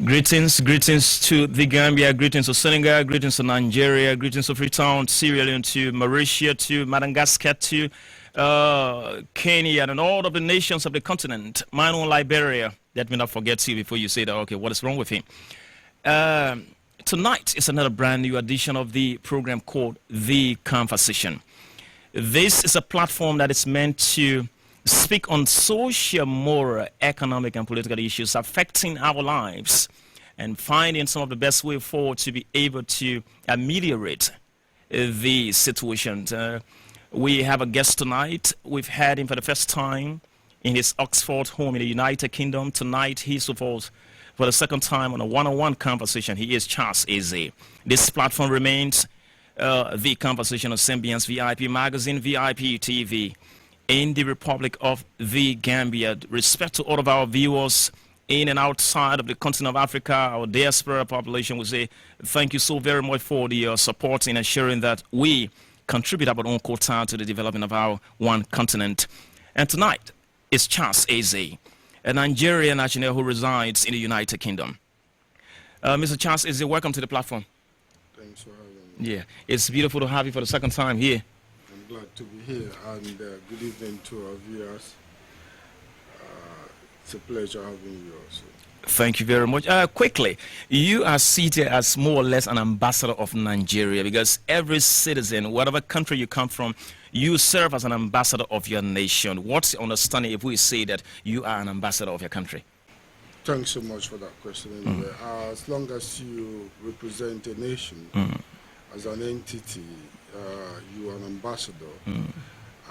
Greetings to the Gambia, greetings to Senegal, greetings to Nigeria, greetings to Freetown, Sierra Leone, to Mauritius, to Madagascar, to Kenya, and all of the nations of the continent. Mine own Liberia. Let me not forget you before you say that, okay, what is wrong with him? Tonight is another brand new edition of the program called The Conversation. This is a platform that is meant to speak on social, moral, economic, and political issues affecting our lives and finding some of the best way forward to be able to ameliorate the situation. We have a guest tonight. We've had him for the first time in his Oxford home in the United Kingdom. Tonight, he's with us for the second time on a one-on-one conversation. He is Charles Eze. This platform remains the conversation of Symbiance VIP Magazine, VIP TV, in the Republic of the Gambia. Respect to all of our viewers in and outside of the continent of Africa, our diaspora population, we say thank you so very much for the support in ensuring that we contribute our own quota to the development of our one continent. And tonight is Charles Eze, a Nigerian national who resides in the United Kingdom. Mr. Charles Eze, welcome to the platform. Thanks for having me. Yeah, it's beautiful to have you for the second time here. I'm glad to be here, and good evening to our viewers. It's a pleasure having you also. Thank you very much. Quickly, you are seated as more or less an ambassador of Nigeria, because every citizen, whatever country you come from, you serve as an ambassador of your nation. What's your understanding if we say that you are an ambassador of your country? Thanks so much for that question. Anyway. As long as you represent a nation as an entity, you are an ambassador.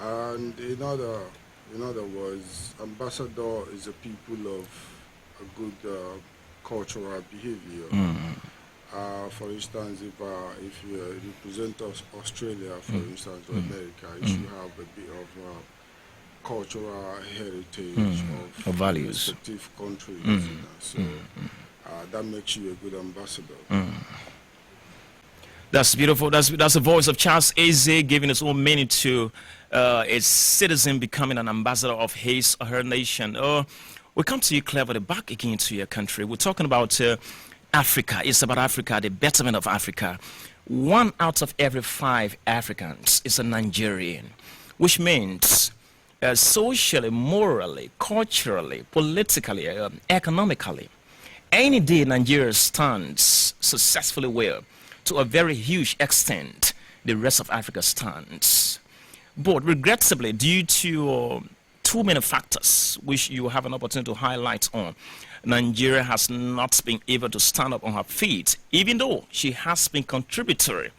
And in other words, ambassador is a people of a good cultural behavior. For instance, if you represent Australia, for instance, or America, you should have a bit of cultural heritage of values, respective countries. So that makes you a good ambassador. That's beautiful. That's the voice of Charles Eze giving his own meaning to a citizen becoming an ambassador of his or her nation. We come to you, Cleverly, back again to your country. We're talking about Africa. It's about Africa, the betterment of Africa. 1 out of every 5 Africans is a Nigerian, which means socially, morally, culturally, politically, economically, any day Nigeria stands successfully well, to a very huge extent, the rest of Africa stands. But regrettably, due to too many factors, which you have an opportunity to highlight on, Nigeria has not been able to stand up on her feet, even though she has been contributory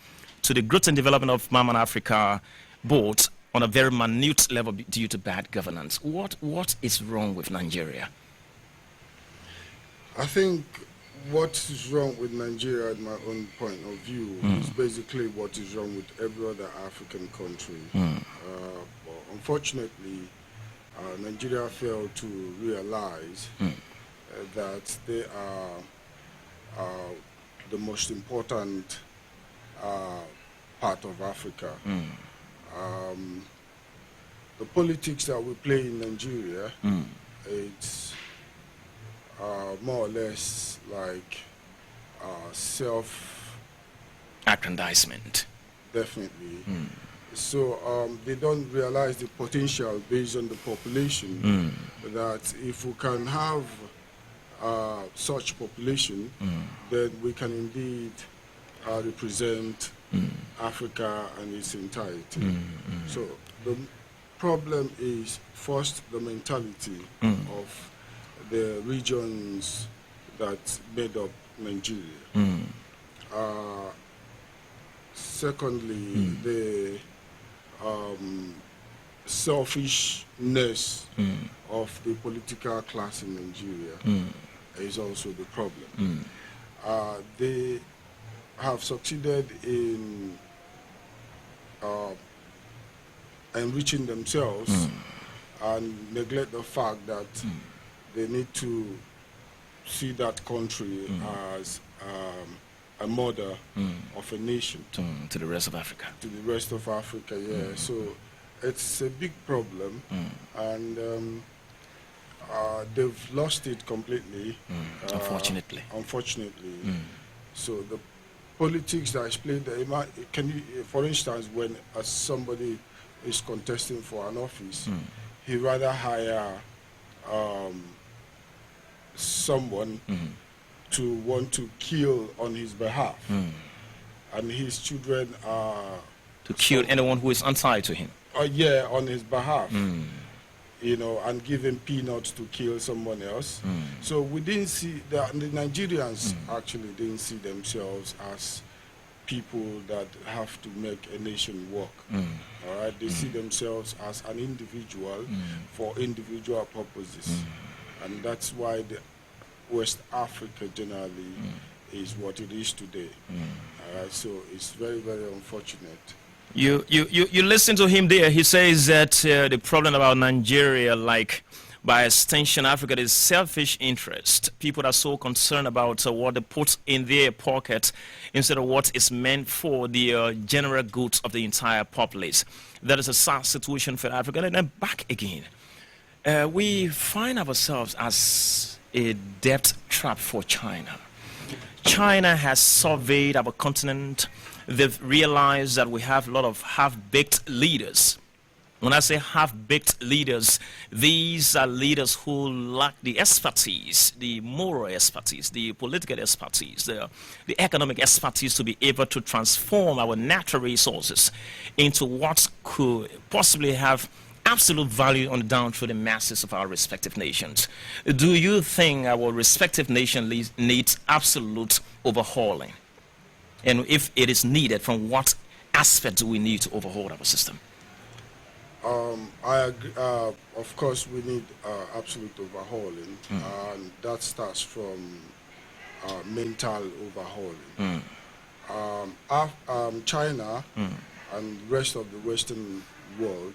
to the growth and development of Mama Africa, but on a very minute level due to bad governance. What is wrong with Nigeria? I think what is wrong with Nigeria, at my own point of view, is basically what is wrong with every other African country. But unfortunately, Nigeria failed to realize that they are the most important part of Africa. The politics that we play in Nigeria, it's more or less like self-aggrandizement. Definitely. So they don't realize the potential based on the population, that if we can have such population, then we can indeed represent Africa and its entirety. So the problem is first the mentality of the regions that made up Nigeria. Secondly, the selfishness of the political class in Nigeria is also the problem. They have succeeded in enriching themselves and neglect the fact that they need to see that country as a model of a nation. To the rest of Africa. To the rest of Africa, yeah. So it's a big problem. And they've lost it completely. Unfortunately. Unfortunately. So the politics that is played, can you, for instance, when somebody is contesting for an office, he rather hire someone to want to kill on his behalf, and his children are to kill anyone who is untied to him. Yeah, on his behalf. You know, and give him peanuts to kill someone else. So we didn't see, the Nigerians actually didn't see themselves as people that have to make a nation work. All right, they see themselves as an individual for individual purposes. And that's why the West Africa generally is what it is today. All right, so it's very, very unfortunate. You listen to him there. He says that the problem about Nigeria, like by extension Africa, is selfish interest. People are so concerned about what they put in their pocket instead of what is meant for the general goods of the entire populace. That is a sad situation for Africa. And then back again, we find ourselves as a debt trap for China. China has surveyed our continent. They've realized that we have a lot of half-baked leaders. When I say half-baked leaders, these are leaders who lack the expertise, the moral expertise, the political expertise, the economic expertise to be able to transform our natural resources into what could possibly have absolute value on down through the masses of our respective nations. Do you think our respective nation needs absolute overhauling? And if it is needed, from what aspect do we need to overhaul our system? I agree. Of course, we need absolute overhauling, and that starts from mental overhauling. China and the rest of the Western world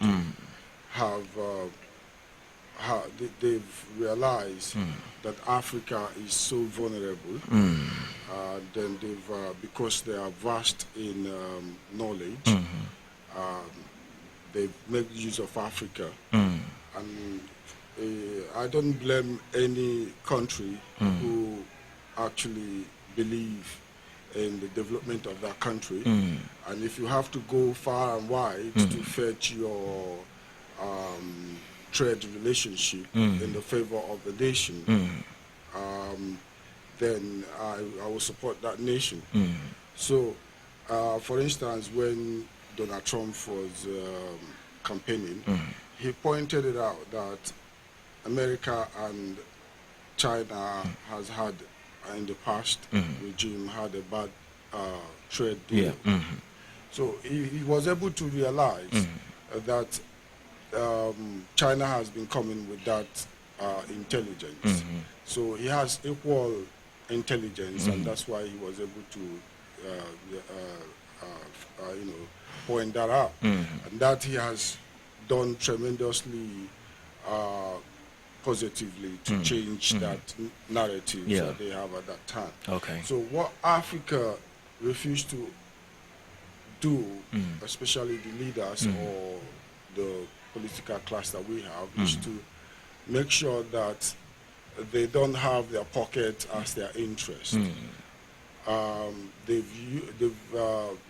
they've realized that Africa is so vulnerable. Then because they are vast in knowledge, they make use of Africa. And I don't blame any country who actually believe in the development of that country. And if you have to go far and wide to fetch your trade relationship in the favor of the nation, then I will support that nation. So, for instance, when Donald Trump was campaigning, he pointed it out that America and China has had, in the past regime, had a bad trade deal. So he was able to realize that China has been coming with that intelligence. So he has equal intelligence, and that's why he was able to point that out. And that he has done tremendously positively to change that narrative that they have at that time. So what Africa refused to do, especially the leaders or the political class that we have, is to make sure that they don't have their pocket as their interest. They've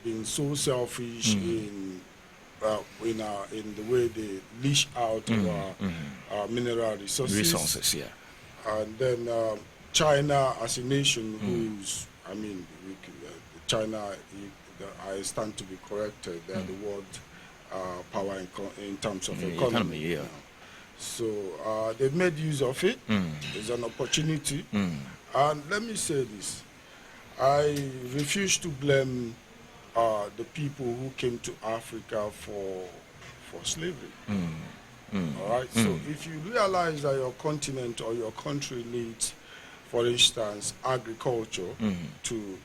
been so selfish in the way they leash out our mineral resources. And then China as a nation, who's, I mean, China, I stand to be corrected, they're the world power in terms of economy. So they've made use of it. There's an opportunity. And let me say this. I refuse to blame the people who came to Africa for slavery. All right. So if you realize that your continent or your country needs, for instance, agriculture to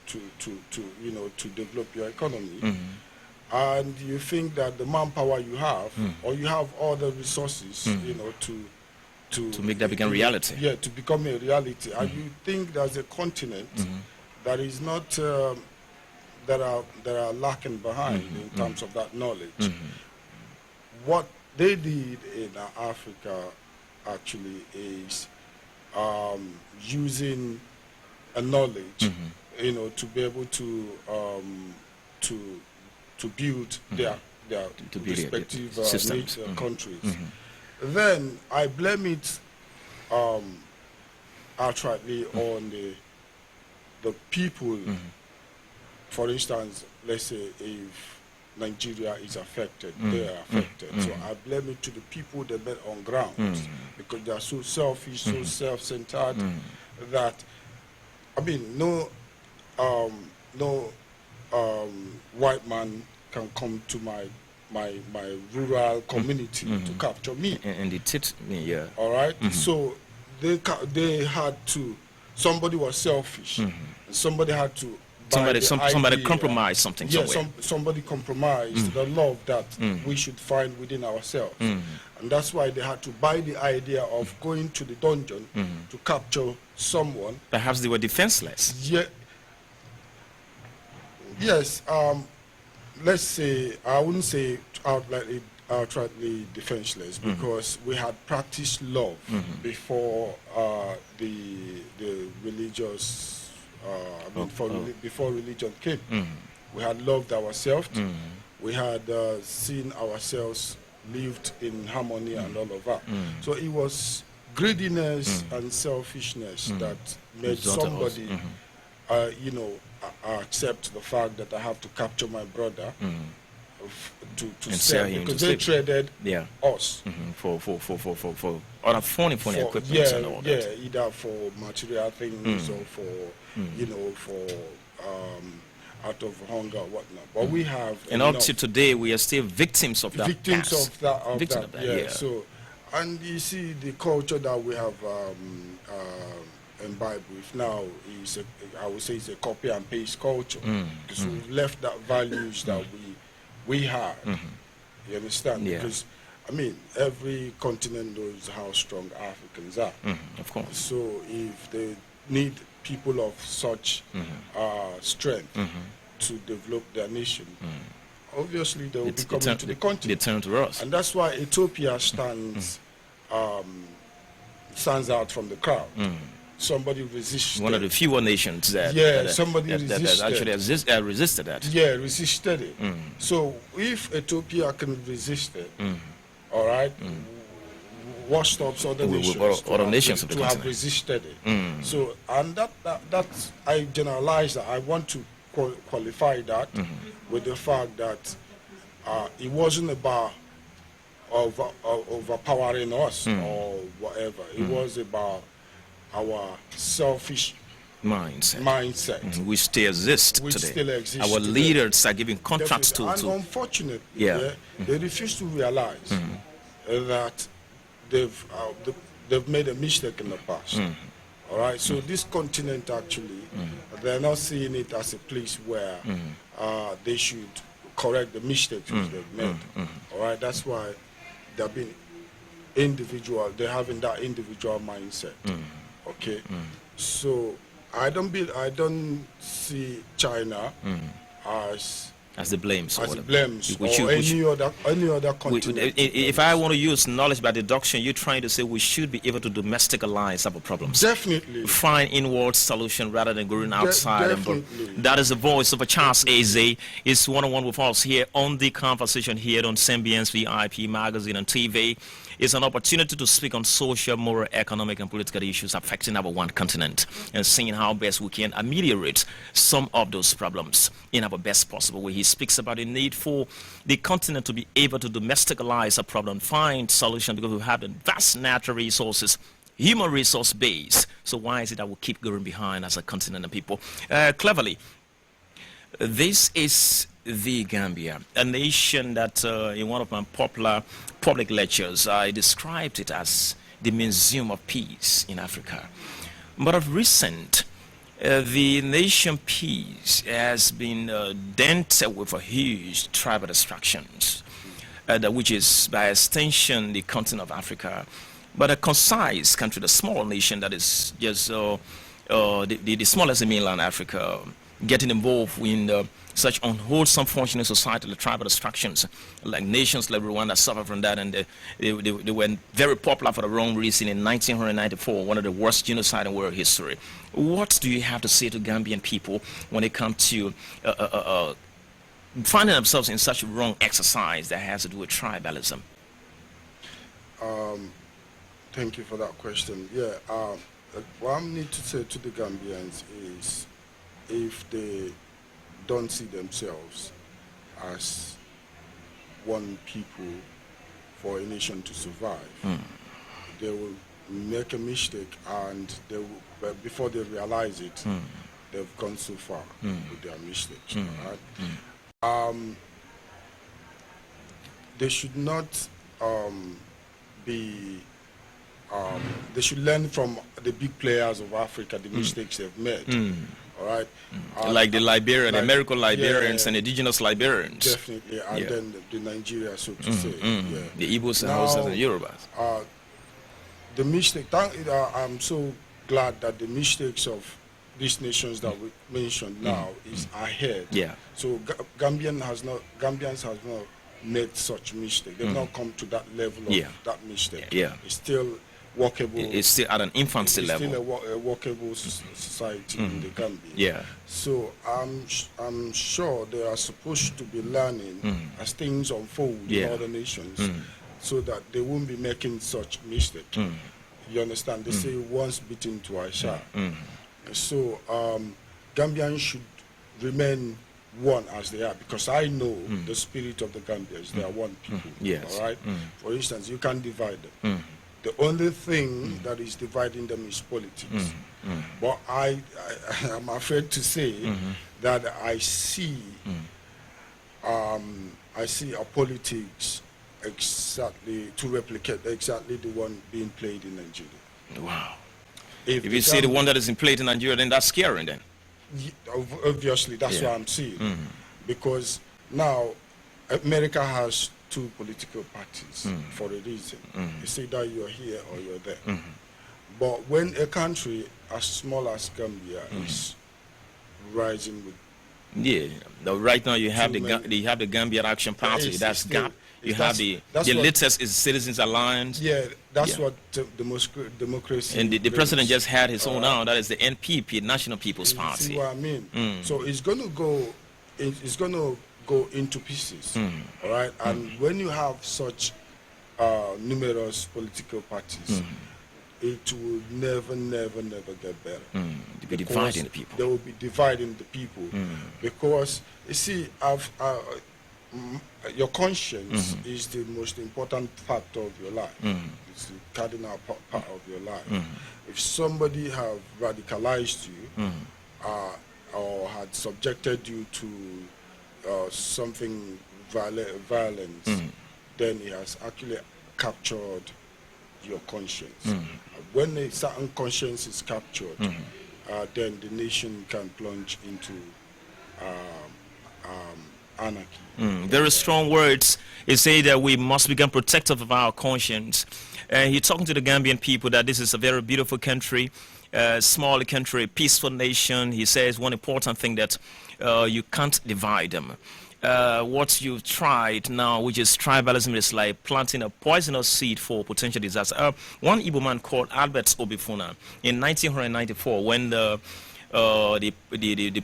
develop your economy, and you think that the manpower you have, or you have all the resources, to make that become reality. Yeah, to become a reality, and you think there's a continent that is not that are lacking behind in terms of that knowledge. What they did in Africa actually is using a knowledge, you know, to be able to build their respective systems, countries. Then I blame it outrightly on the people. For instance, let's say if Nigeria is affected, they are affected. So I blame it to the people they met on ground because they are so selfish, so self-centered that, I mean, no white man can come to my rural community to capture me. And they hit me, yeah. All right. So they had to. Somebody was selfish. And somebody had to. Somebody compromised something. Yeah, somewhere. Somebody compromised the love that we should find within ourselves, and that's why they had to buy the idea of going to the dungeon to capture someone. Perhaps they were defenseless. Yeah. Yes. Let's say I wouldn't say outrightly defenseless because we had practiced love before the religious. Before religion came, we had loved ourselves. We had seen ourselves lived in harmony and all of that. So it was greediness and selfishness that made somebody, you know, accept the fact that I have to capture my brother to sell him because they traded us for other phony equipment and all that. Yeah, either for material things or for you know, for out of hunger or whatnot. But we have, and up to today, we are still victims of that. Victims of that. Yeah. So, and you see, the culture that we have imbibed with now is, I would say, it's a copy and paste culture because we've left that values that we had. You understand? Yeah. Because I mean, every continent knows how strong Africans are. Of course. So if they need people of such strength to develop their nation, obviously they will be coming to the continent. They turn to us. And that's why Ethiopia stands out from the crowd. Somebody resisted. One of the fewer nations that somebody resisted. That actually resisted that. Yeah, resisted it. So if Ethiopia can resist it, all right, what stops other nations to have resisted it? So, and that's, I generalize that. I want to qualify that with the fact that it wasn't about overpowering us or whatever. It was about our selfish mindset. We still exist we today. Still exist our today. Leaders are giving contracts to unfortunately, they refuse to realize that they've made a mistake in the past. All right, so this continent actually, they're not seeing it as a place where they should correct the mistakes which they've made. All right, that's why they're being they're having that individual mindset. Okay, so I don't see China as the blame. As the blames or any other continent. If I want to use knowledge by deduction, you're trying to say we should be able to domesticalize our problems. Definitely. Find inward solution rather than going outside. Definitely. That is the voice of a Charles Eze. It's one-on-one with us here on The Conversation here on Symbiance VIP Magazine and TV. It's an opportunity to speak on social, moral, economic, and political issues affecting our one continent and seeing how best we can ameliorate some of those problems in our best possible way. He speaks about the need for the continent to be able to domesticalize a problem, find solutions because we have the vast natural resources, human resource base. So why is it that we keep going behind as a continent and people? Cleverly, this is the Gambia, a nation that in one of my popular public lectures, I described it as the Museum of Peace in Africa. But of recent, the nation peace has been dented with a huge tribal destructions, which is by extension the continent of Africa. But a concise country, the small nation that is just the smallest in mainland Africa, getting involved in such unwholesome functioning society, the tribal extractions, like nations like Rwanda suffer from that, and they were very popular for the wrong reason in 1994, one of the worst genocide in world history. What do you have to say to Gambian people when it comes to finding themselves in such a wrong exercise that has to do with tribalism? Thank you for that question. Yeah, what I need to say to the Gambians is, if they don't see themselves as one people for a nation to survive, they will make a mistake, and they will, but before they realize it, they've gone so far with their mistakes. Right? They should not be. They should learn from the big players of Africa, the mistakes they've made. All right, like the Liberian, the American Liberians, and indigenous Liberians. Definitely, and then the Nigeria, so to say. Yeah. The Igbos and Hausas and Yorubas. The mistake. I'm so glad that the mistakes of these nations that we mentioned now is ahead. Yeah. So Gambians has not made such mistake. They've not come to that level of that mistake. Yeah. It's still workable. It's still at an infancy level. It's still a workable society in the Gambia. Yeah. So I'm sure they are supposed to be learning as things unfold in other nations, so that they won't be making such mistake. You understand? They say once bitten, twice shy. So Gambians should remain one as they are, because I know the spirit of the Gambians. They are one people. Yes. All right. For instance, you can't divide them. The only thing that is dividing them is politics. But I am afraid to say that I see our politics exactly to replicate exactly the one being played in Nigeria. Wow. If you see the one that is played in Nigeria, then that's scary then. Obviously, that's what I'm seeing. Because now America has two political parties for a reason. It's either you're here or you're there. But when a country as small as Gambia is rising with right now you have the Gambia Action Party. That's GAP. You have the latest is Citizens Alliance. Yeah, that's what democracy. And the president just had his own now. That is the NPP, National People's Party. See what I mean? So it's going to go. It's going to go into pieces. All right, and when you have such numerous political parties, it will never get better. They'll be dividing the people. They will be dividing the people because you see, your conscience is the most important factor of your life. It's the cardinal part of your life. If somebody have radicalized you or had subjected you to something violent, then he has actually captured your conscience. When a certain conscience is captured, then the nation can plunge into anarchy. Very strong words. He say that we must become protective of our conscience. He's talking to the Gambian people that this is a very beautiful country, small country, peaceful nation. He says one important thing that you can't divide them. What you've tried now, which is tribalism, is like planting a poisonous seed for potential disaster. One Igbo man called Albert Obifuna in 1994, when the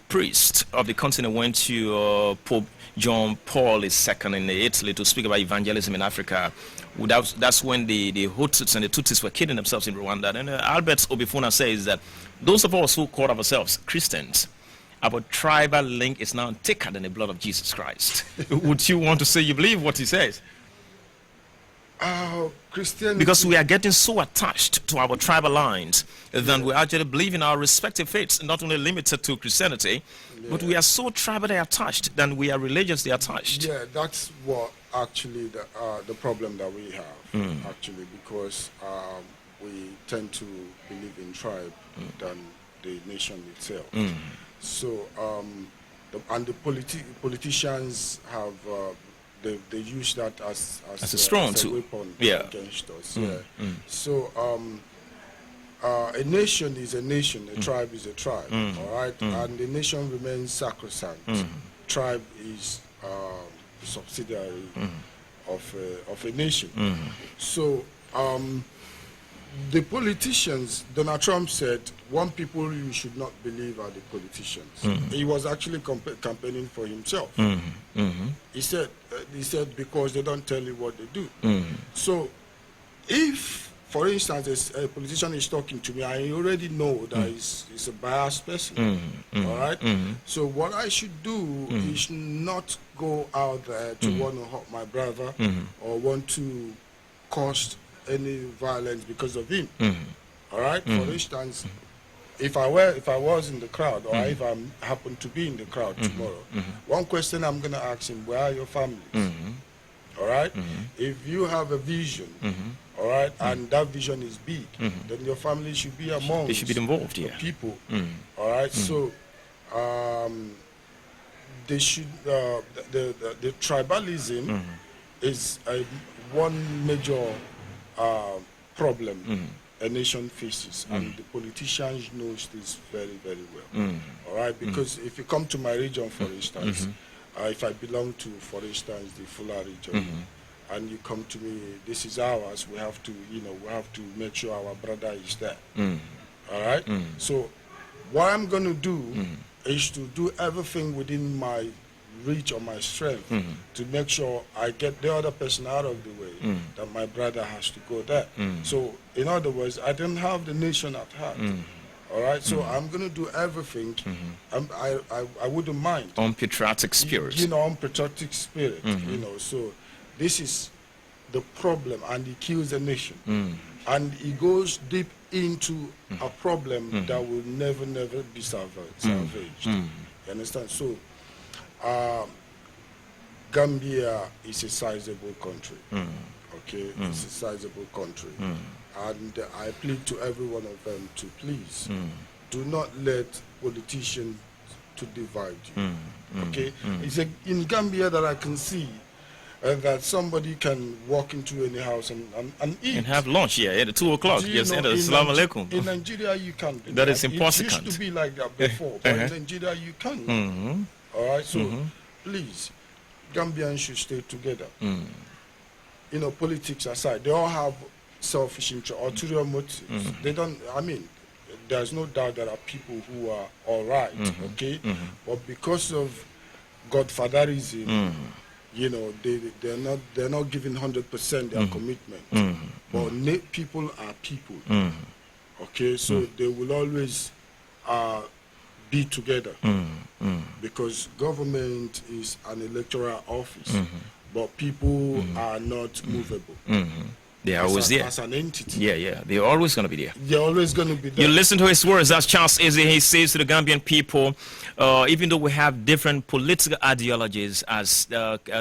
priest of the continent went to Pope John Paul II in Italy to speak about evangelism in Africa. That's when the Hutus and the Tutsis were killing themselves in Rwanda. And Albert Obifuna says that those of us who call ourselves Christians, our tribal link is now thicker than the blood of Jesus Christ. Would you want to say you believe what he says? Christianity. Because we are getting so attached to our tribal lines that we actually believe in our respective faiths, not only limited to Christianity, but we are so tribally attached that we are religiously attached. Yeah, that's what actually the problem that we have, actually, because we tend to believe in tribe than the nation itself. So, the politicians have they use that as a strong tool weapon against us. So a nation is a nation, a tribe is a tribe, all right? And the nation remains sacrosanct. Tribe is a subsidiary of a nation. So the politicians, Donald Trump said, one people you should not believe are the politicians. He was actually campaigning for himself. He said because they don't tell you what they do. So if, for instance, a politician is talking to me, I already know that he's a biased person. All right? So what I should do is not go out there to want to hurt my brother or want to cause any violence because of him. All right? For instance, if I was in the crowd, or if I happen to be in the crowd tomorrow, one question I'm going to ask him: where are your families? All right? If you have a vision, all right, and that vision is big, then your family should be among. They should be involved, yeah. People. All right? So they should. The tribalism is one major problem a nation faces, and the politicians knows this very, very well. All right, because if you come to my region, for instance, if I belong to, for instance, the Fula region, and you come to me, this is ours. We have to, we have to make sure our brother is there. All right. So, what I'm going to do is to do everything within my reach or my strength to make sure I get the other person out of the way, that my brother has to go there. So, in other words, I don't have the nation at heart. All right, so I'm going to do everything. I wouldn't mind. On patriotic spirit. On patriotic spirit. So this is the problem, and it kills the nation. And it goes deep into a problem that will never be salvaged. You understand? So Gambia is a sizable country. Okay, it's a sizable country. And I plead to every one of them to please do not let politicians to divide you. Okay, it's in Gambia that I can see that somebody can walk into any house and eat. And have lunch, at 2 o'clock. Yes, and Assalamu alaikum. In Nigeria, you can't do that. Is impossible. It used to be like that before, but in Nigeria, you can. All right, so please, Gambians should stay together. Politics aside, they all have selfish interest, ulterior motives. They don't, there's no doubt there are people who are all right, okay? But because of godfatherism, they're not giving 100% their commitment. But people are people, okay? So they will always be together because government is an electoral office, but people are not movable. They are always there. As an entity. Yeah. They're always going to be there. They're always going to be there. You listen to his words. That's Charles Eze. He says to the Gambian people, even though we have different political ideologies, as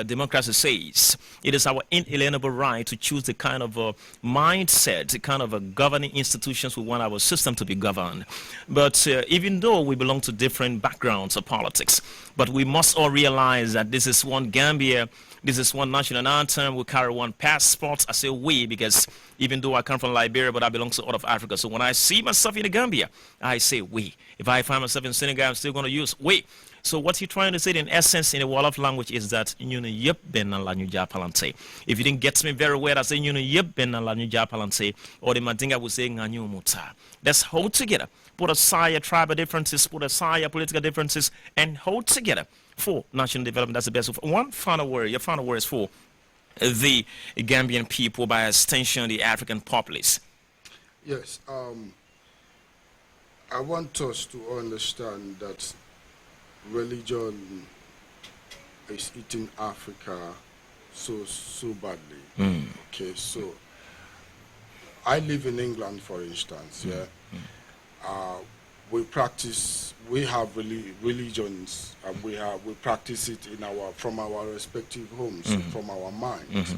democracy says, it is our inalienable right to choose the kind of mindset, the kind of governing institutions we want our system to be governed. But even though we belong to different backgrounds of politics, but we must all realize that this is one Gambia. This is one national anthem. We carry one passport. I say we because even though I come from Liberia, but I belong to all of Africa. So when I see myself in the Gambia, I say we. If I find myself in Senegal, I'm still going to use we. So what you're trying to say in essence in the Wolof language is that if you didn't get me very well, I say or the Mandinga will say nganyu muta. Let's hold together. Put aside tribal differences, put aside political differences, and hold together for national development. That's the best. One final word. Your final word is for the Gambian people, by extension, the African populace. Yes. I want us to understand that religion is eating Africa so badly. Okay, so I live in England, for instance. We have religions, and we practice it from our respective homes, from our minds.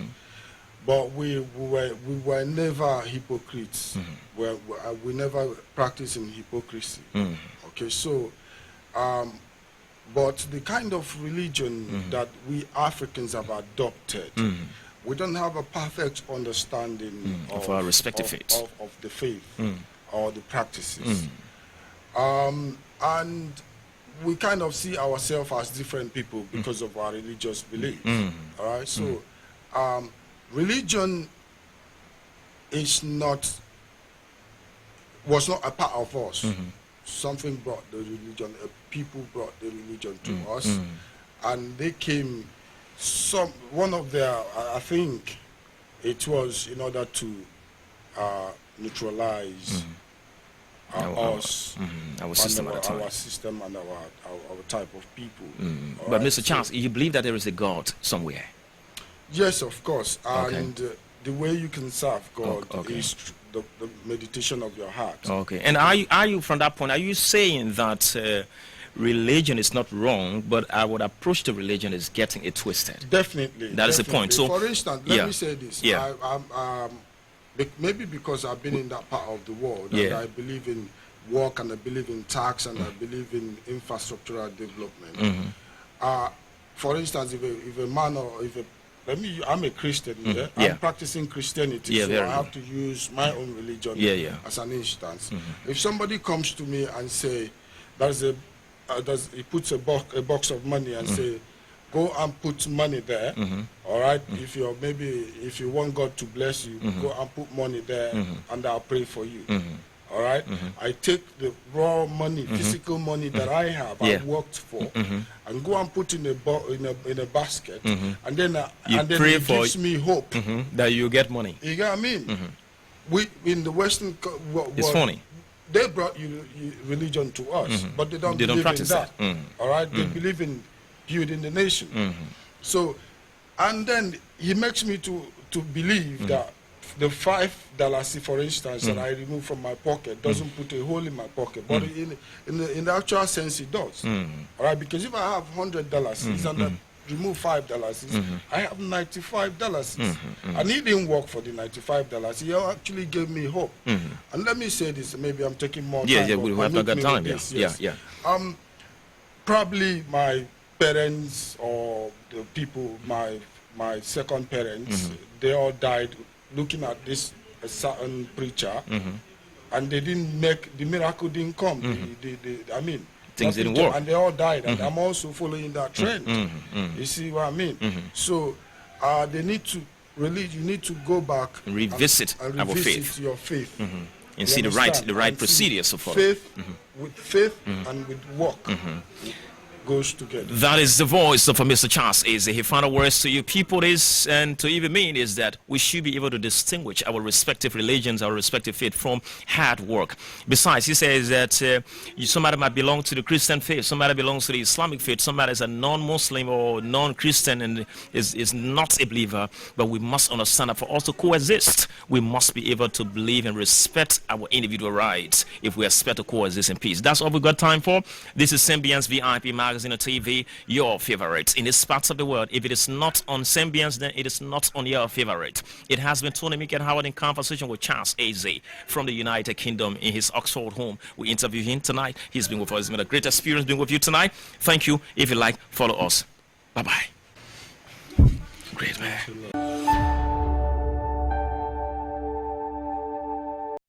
But we were never hypocrites. We never practiced in hypocrisy. Okay, so but the kind of religion that we Africans have adopted, we don't have a perfect understanding of our respective faiths. Of the faith. or the practices. And we kind of see ourselves as different people because of our religious beliefs. All right, so religion was not a part of us. Something brought the religion, people brought the religion to us, and they came. One of their, I think, it was in order to neutralize us, our system at the time. Our system and our type of people. But right? Mr. Charles, you believe that there is a God somewhere? Yes, of course. Okay. And the way you can serve God is the meditation of your heart. Okay. And are you from that point, are you saying that religion is not wrong, but our approach to religion is getting it twisted? Definitely. That is the point. So, for instance, let me say this. Yeah. Maybe because I've been in that part of the world, and I believe in work, and I believe in tax, and I believe in infrastructural development. For instance, if a man or I'm a Christian, I'm practicing Christianity, so I have to use my own religion as an instance. If somebody comes to me and say, he puts a box of money and say, go and put money there, all right? If you want God to bless you, go and put money there, and I'll pray for you. All right? I take the raw money, physical money that I have, I worked for, and go and put in a basket, and then it gives me hope that you get money. You get what I mean? We in the Western world, it's funny. They brought religion to us, but they don't practice in that. All right? They believe in building the nation. So, and then he makes me to believe that the $5, for instance, that I remove from my pocket doesn't put a hole in my pocket, but in the actual sense it does. All right, because if I have $100 and I remove $5, I have $95, and he didn't work for the $95. He actually gave me hope. And let me say this, maybe I'm taking more time. Yeah, we have got time. Probably my parents or the people, my second parents, they all died looking at this certain preacher, and they didn't make the miracle didn't come. Things didn't work, and they all died. And I'm also following that trend. You see what I mean? So they need to really, you need to go back and revisit our faith, your faith, and see the right procedures so far. Faith with faith and with work. Goes together. That is the voice of Mr. Charles Eze. He final words to you people is, and to even me, is that we should be able to distinguish our respective religions, our respective faith from hard work. Besides, he says that somebody might belong to the Christian faith, somebody belongs to the Islamic faith, somebody is a non-Muslim or non-Christian and is not a believer, but we must understand that for us to coexist, we must be able to believe and respect our individual rights if we expect to coexist in peace. That's all we've got time for. This is Symbiance VIP Magazine on TV, your favorite in this parts of the world. If it is not on Symbiance, then it is not on your favorite. It has been Tony Mick and Howard in conversation with Charles Eze from the United Kingdom in his Oxford home. We interviewed him tonight. He's been with us. It's been a great experience being with you tonight. Thank you. If you like, follow us. Bye-bye. Great man.